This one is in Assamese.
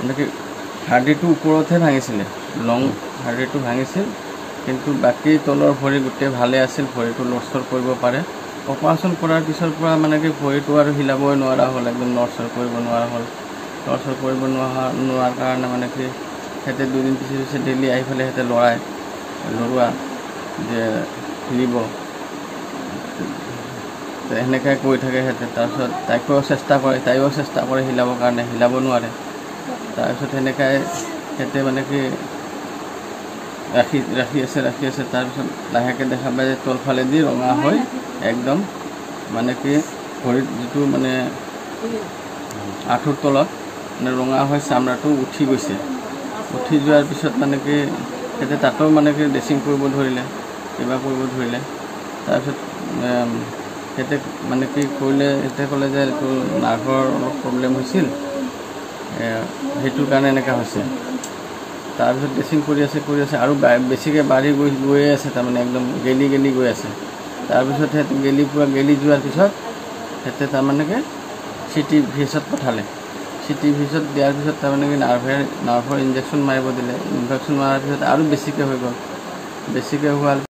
এনেকৈ হাৰ্ডিটো ওপৰতহে ভাঙিছিলে, লং হাৰ্ডিটো ভাঙিছিল, কিন্তু বাকী তলৰ ভৰি গোটেই ভালে আছিল, ভৰিটো লৰচৰ কৰিব পাৰে। অপাৰেশ্যন কৰাৰ পিছৰ পৰা মানে কি ভৰিটো আৰু হিলাবই নোৱাৰা হ'ল, একদম লৰচৰ কৰিব নোৱাৰা হ'ল। লৰচৰ কৰিব নোৱাৰাৰ কাৰণে মানে কি সিহঁতে দুদিন পিছে ডেইলি আহি পেলাই সিহঁতে লৰোৱা যে হিলিব, সেনেকৈ কৈ থাকে সিহঁতে। তাৰপিছত তাইও চেষ্টা কৰে হিলাবৰ কাৰণে, হিলাব নোৱাৰে। তাৰপিছত সেনেকৈ সিহঁতে মানে কি ৰাখি আছে। তাৰপিছত লাহেকৈ দেখা পায় যে তলফালেদি ৰঙা হৈ একদম মানে কি ভৰিত যিটো মানে আঁঠুৰ তলত মানে ৰঙা হৈ চামৰাটো উঠি গৈছে। উঠি যোৱাৰ পিছত মানে কি সিহঁতে তাতো মানে কি ড্ৰেছিং কৰিব ধৰিলে, কিবা কৰিব ধৰিলে। তাৰপিছত সিহঁতে মানে কি কৰিলে, সিহঁতে ক'লে যে এইটো নাৰ্ভৰ অলপ প্ৰব্লেম হৈছিল, সেইটোৰ কাৰণে এনেকুৱা হৈছে। তাৰপিছত ড্ৰেছিং কৰি আছে আৰু বেছিকৈ বাঢ়ি গৈয়ে আছে, তাৰমানে একদম গেলি গৈ আছে। তাৰপিছত সিহঁতে গেলি যোৱাৰ পিছত সিহঁতে তাৰমানে কি CTVHত পঠালে। CTVHত দিয়াৰ পিছত তাৰমানে কি নাৰ্ভৰ ইনজেকশ্যন মাৰিব দিলে। ইনজেকশ্যন মৰাৰ পিছত আৰু বেছিকৈ হৈ গ'ল। বেছিকৈ হোৱাৰ